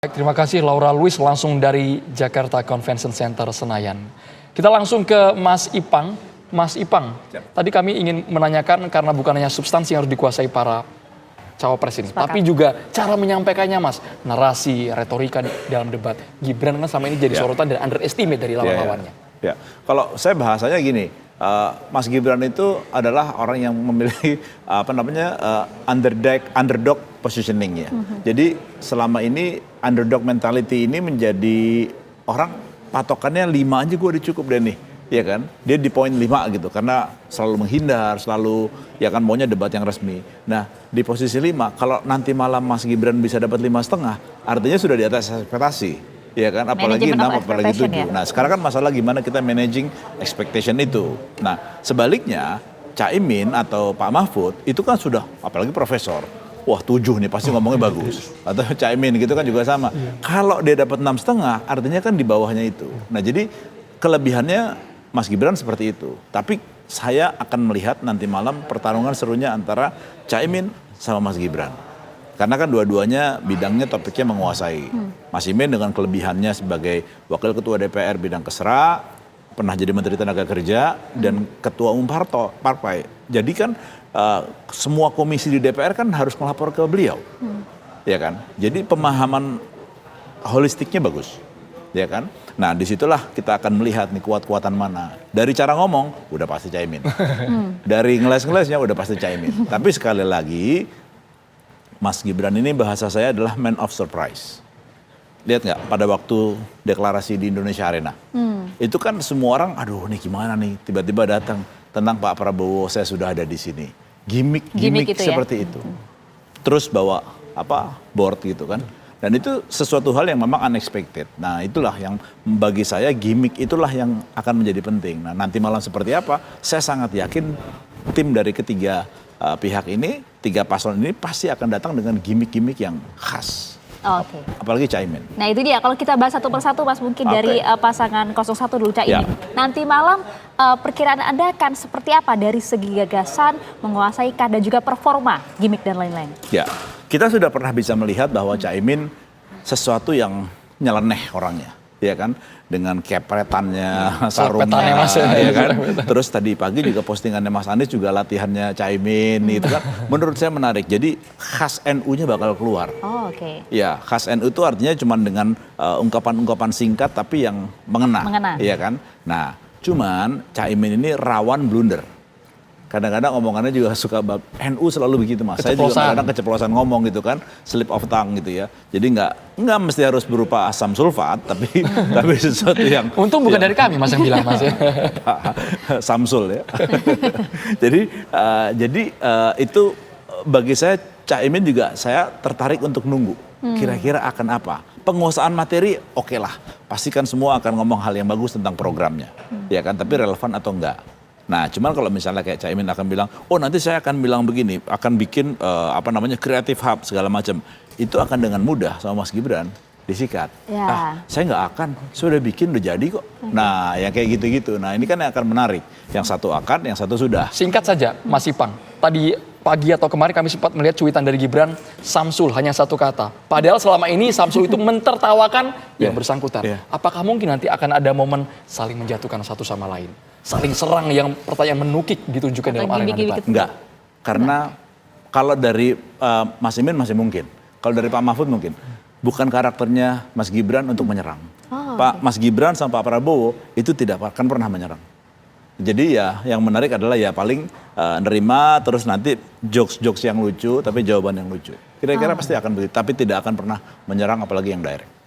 Baik, terima kasih Laura Luis langsung dari Jakarta Convention Center Senayan. Kita langsung ke Mas Ipang. Mas Ipang, tadi kami ingin menanyakan karena bukan hanya substansi yang harus dikuasai para cawapres ini, tapi juga cara menyampaikannya, Mas. Narasi, retorika dalam debat. Gibran kan selama ini jadi sorotan dan underestimate dari lawan-lawannya. Ya, kalau saya bahasanya gini, Mas Gibran itu adalah orang yang memiliki underdog positioning ya. Jadi selama ini underdog mentality ini menjadi orang patokannya 5 aja gue udah cukup deh nih. Ya kan, dia di poin 5 gitu karena selalu menghindar, selalu ya kan maunya debat yang resmi. Nah di posisi 5, kalau nanti malam Mas Gibran bisa dapat 5,5, artinya sudah di atas ekspektasi. Ya kan, apalagi 6, apalagi 7. Ya? Nah sekarang kan masalah gimana kita managing expectation itu. Nah sebaliknya Caimin atau Pak Mahfud itu kan sudah, apalagi profesor. Wah 7 nih pasti ngomongnya bagus. Atau Caimin gitu kan juga sama. Kalau dia dapat 6,5 artinya kan di bawahnya itu. Nah jadi kelebihannya Mas Gibran seperti itu. Tapi saya akan melihat nanti malam pertarungan serunya antara Caimin sama Mas Gibran. Karena kan dua-duanya bidangnya topiknya menguasai. Mas Imin dengan kelebihannya sebagai Wakil Ketua DPR bidang Kesra, pernah jadi Menteri Tenaga Kerja, dan Ketua Umum Partai. Jadi kan semua komisi di DPR kan harus melapor ke beliau. Ya kan? Jadi pemahaman holistiknya bagus. Ya kan? Nah disitulah kita akan melihat nih kuat-kuatan mana. Dari cara ngomong, udah pasti Caimin. Dari ngeles-ngelesnya udah pasti Caimin. Tapi sekali lagi, Mas Gibran ini bahasa saya adalah man of surprise. Lihat nggak pada waktu deklarasi di Indonesia Arena. Itu kan semua orang, aduh nih gimana nih, tiba-tiba datang tentang Pak Prabowo, saya sudah ada di sini. Gimik seperti itu. Terus bawa board gitu kan. Dan itu sesuatu hal yang memang unexpected. Nah itulah yang bagi saya gimmick itulah yang akan menjadi penting. Nah nanti malam seperti apa, saya sangat yakin tim dari ketiga pihak ini, 3 paslon ini pasti akan datang dengan gimmick-gimmick yang khas. Oke. Apalagi Caimin. Nah itu dia, kalau kita bahas satu persatu Mas, mungkin dari pasangan 01 dulu Caimin. Nanti malam perkiraan Anda akan seperti apa dari segi gagasan, menguasai dan juga performa, gimmick dan lain-lain? Ya, kita sudah pernah bisa melihat bahwa Caimin sesuatu yang nyeleneh orangnya, ya kan, dengan kepretannya, sarungnya, Mas, ya kan. Terus tadi pagi juga postingannya Mas Anies juga latihannya Caimin, itu kan, menurut saya menarik. Jadi khas NU-nya bakal keluar. Oh, oke. Ya, khas NU itu artinya cuma dengan ungkapan-ungkapan singkat tapi yang mengena, ya kan. Nah, cuman Caimin ini rawan blunder. Kadang-kadang omongannya juga suka NU selalu begitu Mas. Saya juga kadang-kadang keceplosan ngomong gitu kan, slip of tongue gitu ya. Jadi nggak mesti harus berupa asam sulfat, tapi sesuatu yang untung bukan dari kami Mas yang bilang Mas ya. Samsul ya. jadi itu bagi saya Caimin juga saya tertarik untuk nunggu. Kira-kira akan apa? Penguasaan materi oke lah. Pastikan semua akan ngomong hal yang bagus tentang programnya. Ya kan, tapi relevan atau enggak. Nah, cuman kalau misalnya kayak Caimin akan bilang, oh nanti saya akan bilang begini, akan bikin creative hub segala macam, itu akan dengan mudah sama Mas Gibran disikat. Saya nggak akan, sudah bikin udah jadi kok. Nah, yang kayak gitu-gitu. Nah, ini kan yang akan menarik. Yang satu akan, yang satu sudah. Singkat saja, Mas Ipang. Tadi pagi atau kemarin kami sempat melihat cuitan dari Gibran, Samsul hanya satu kata. Padahal selama ini Samsul itu mentertawakan yang bersangkutan. Apakah mungkin nanti akan ada momen saling menjatuhkan satu sama lain? Saling serang yang pertanyaan menukik ditunjukkan dalam arena debat? Enggak, karena kalau dari Mas Imin masih mungkin. Kalau dari Pak Mahfud mungkin. Bukan karakternya Mas Gibran untuk menyerang. Mas Gibran sama Pak Prabowo itu tidak akan pernah menyerang. Jadi ya yang menarik adalah ya paling nerima terus nanti jokes-jokes yang lucu tapi jawaban yang lucu. Kira-kira pasti akan begitu, tapi tidak akan pernah menyerang apalagi yang direct.